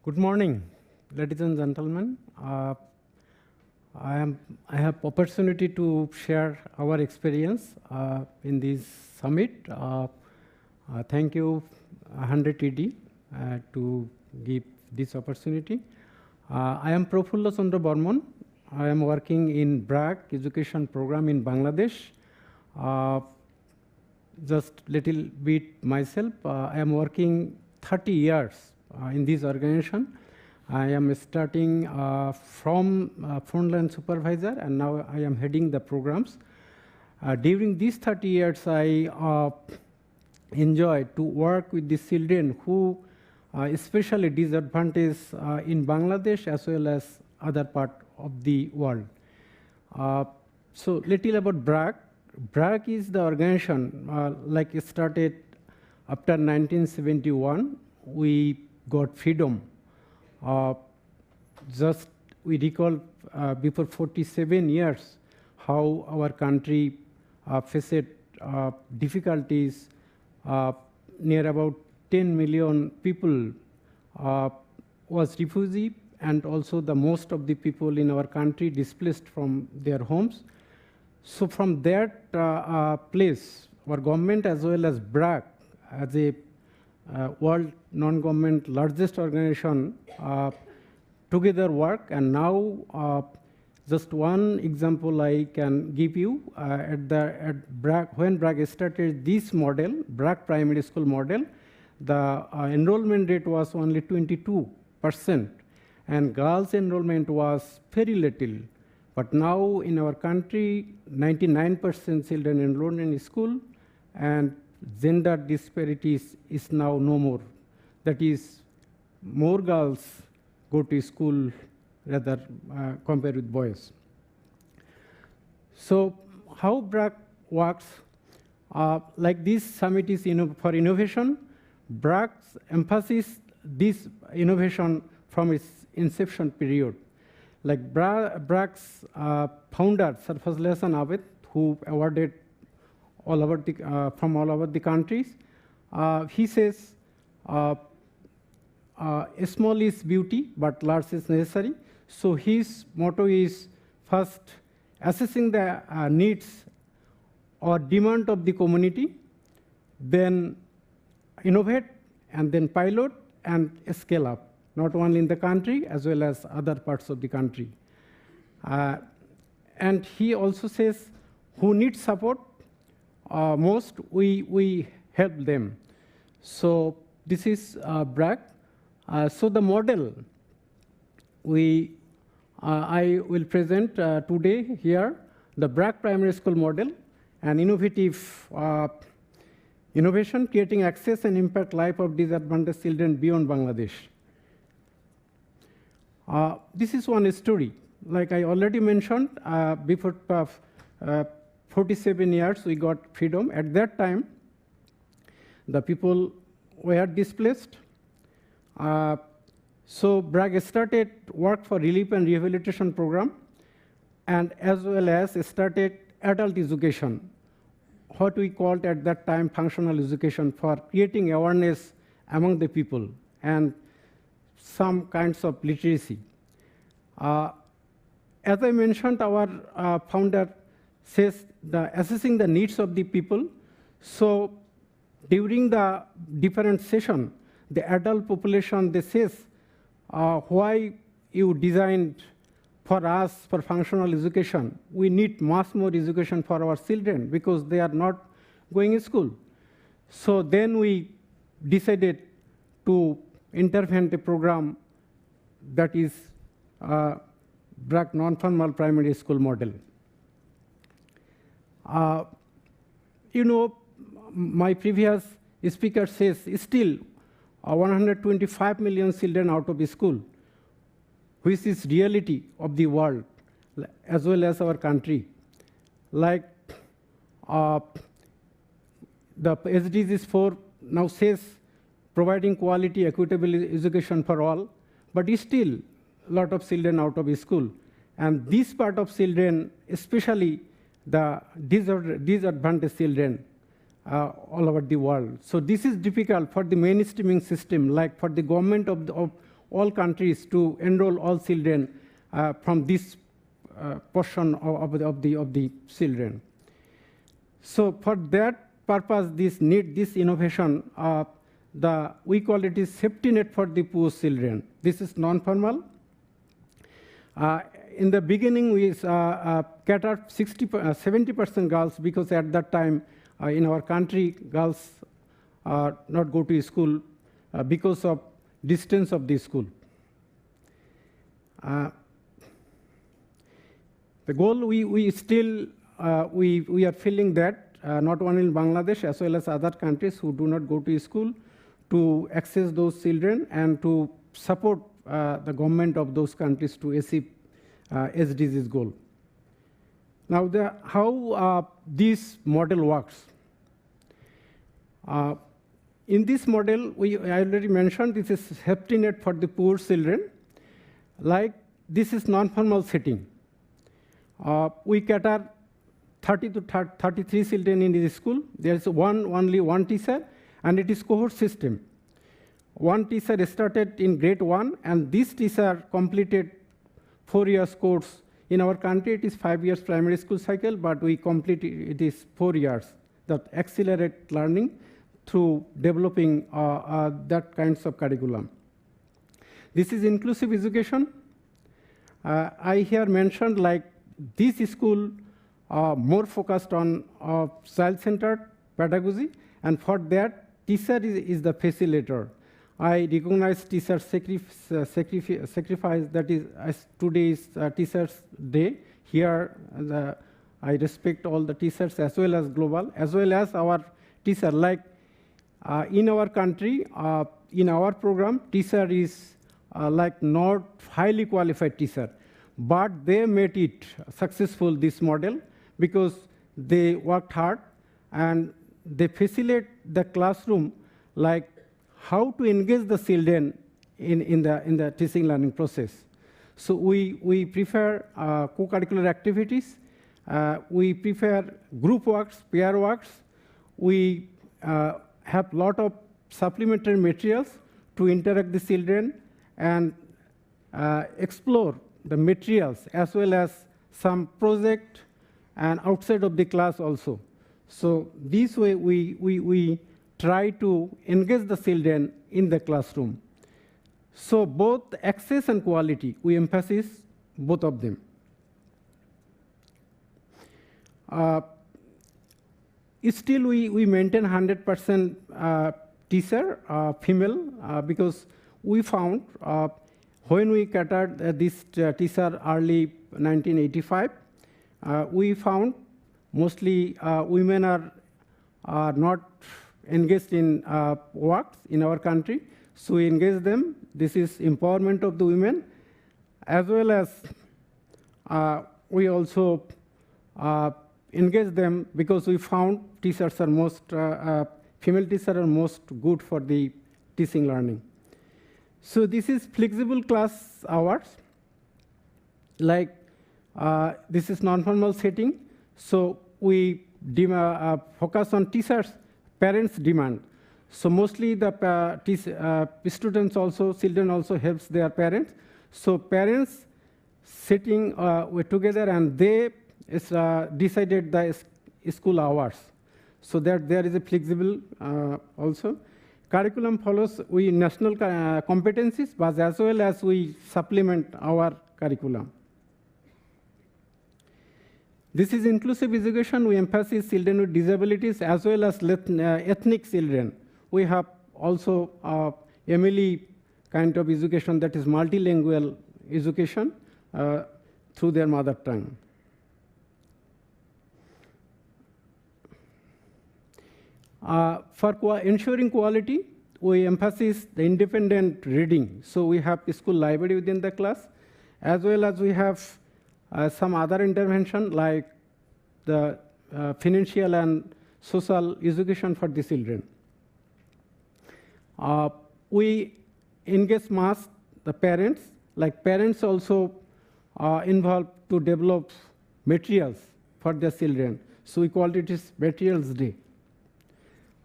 Good morning, ladies and gentlemen. I have opportunity to share our experience in this summit. Thank you, HundrED, to give this opportunity. I am Profulla Chandra Barman. I am working in BRAC education program in Bangladesh. Just little bit myself. I am working 30 years in this organization. I am starting from frontline supervisor, and now I am heading the programs. During these 30 years, I enjoyed to work with the children who especially disadvantaged in Bangladesh as well as other part of the world. So little about BRAC. BRAC is the organization like it started after 1971. We got freedom. Just we recall before 47 years how our country faced difficulties. Near about 10 million people was refugee, and also the most of the people in our country displaced from their homes. So from that place, our government as well as BRAC, as a world non-government largest organization, together work. And now, just one example I can give you. At BRAC, when BRAC started this model, BRAC primary school model, the enrollment rate was only 22%, and girls' enrollment was very little. But now in our country, 99% children enrolled in school, and gender disparities is now no more. That is, more girls go to school rather compared with boys. So how BRAC works? Like this summit is for innovation. BRAC's emphasis this innovation from its inception period. Like BRAC's founder, Sir Fazl Hasan Abed, who awarded all over the, from all over the countries, he says, small is beauty, but large is necessary. So his motto is first assessing the needs or demand of the community, then innovate, and then pilot and scale up, not only in the country as well as other parts of the country. And he also says, who needs support most, we help them. So this is BRAC. So the model I will present today here, the BRAC primary school model, an innovative innovation creating access and impact life of disadvantaged children beyond Bangladesh. This is one story. Like I already mentioned, before 47 years we got freedom. At that time, the people were displaced. So BRAC started work for relief and rehabilitation program, and as well as started adult education, what we called at that time functional education, for creating awareness among the people and some kinds of literacy. As I mentioned, our founder says assessing the needs of the people. So during the different session, the adult population, they says, why you designed for us for functional education? We need much more education for our children because they are not going to school. So then we decided to intervene the program that is BRAC non-formal primary school model. My previous speaker says still 125 million children out of school, which is reality of the world as well as our country. Like the SDGs 4 now says providing quality, equitable education for all, but still a lot of children out of school. And this part of children, especially the disadvantaged children all over the world. So this is difficult for the mainstreaming system, like for the government of all countries to enroll all children from this portion of the children. So for that purpose, this innovation, we call it is safety net for the poor children. This is non-formal. In the beginning, we catered 70% girls, because at that time in our country, girls not go to school because of distance of the school. The goal we are feeling that not only in Bangladesh as well as other countries who do not go to school, to access those children and to support the government of those countries to achieve SDGs goal. Now, how this model works. In this model, I already mentioned this is safety net for the poor children. Like this is non-formal setting. We cater 30 to 33 children in the school. There is only one teacher, and it is cohort system. One teacher started in grade 1, and this teacher completed 4 years course. In our country, it is 5 years primary school cycle, but we complete it is 4 years. That accelerate learning through developing that kinds of curriculum. This is inclusive education. I here mentioned like this school more focused on child-centered pedagogy, and for that, teacher is the facilitator. I recognize teacher sacrifice, that is, as today is Teachers' Day. Here, I respect all the teachers as well as global, as well as our teacher. Like in our country, in our program, teacher is like not highly qualified teacher, but they made it successful, this model, because they worked hard and they facilitate the classroom, like how to engage the children in the teaching learning process. So we prefer co-curricular activities. We prefer group works, pair works. We have a lot of supplementary materials to interact the children and explore the materials, as well as some project and outside of the class also. So this way we try to engage the children in the classroom. So both access and quality, we emphasize both of them. Still, we maintain 100% teacher, female, because we found when we catered this teacher early 1985, we found mostly women are not engaged in works in our country. So we engage them. This is empowerment of the women, as well as we also engage them because we found teachers are most, female teachers are most good for the teaching learning. So this is flexible class hours. Like this is non-formal setting. So we focus on teachers' parents' demand. So mostly the students also, children also helps their parents. So parents sitting together and they decided the school hours. So that there is a flexible also. Curriculum follows national competencies, but as well as we supplement our curriculum. This is inclusive education. We emphasize children with disabilities as well as ethnic children. We have also MLE kind of education, that is multilingual education through their mother tongue. For ensuring quality, we emphasize the independent reading. So we have a school library within the class, as well as we have some other intervention like the financial and social education for the children. We engage mass the parents, like parents also involved to develop materials for their children. So we call it as Materials Day.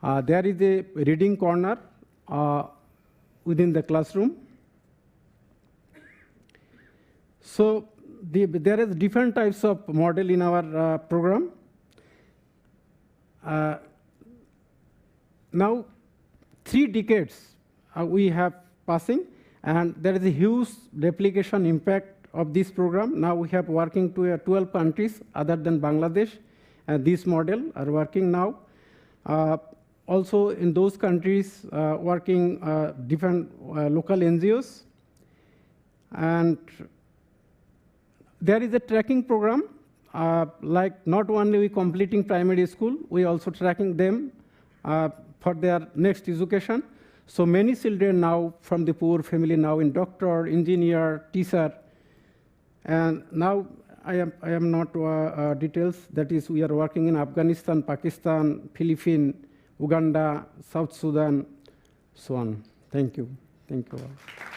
There is a reading corner within the classroom. So there is different types of model in our program. Now, 3 decades we have passing, and there is a huge replication impact of this program. Now we have working to 12 countries other than Bangladesh, and this model are working now. Also in those countries working different local NGOs. And there is a tracking program, like not only we completing primary school, we also tracking them for their next education. So many children now from the poor family now in doctor, engineer, teacher. And now I am not details, that is we are working in Afghanistan, Pakistan, Philippines, Uganda, South Sudan, so on. Thank you. Thank you all.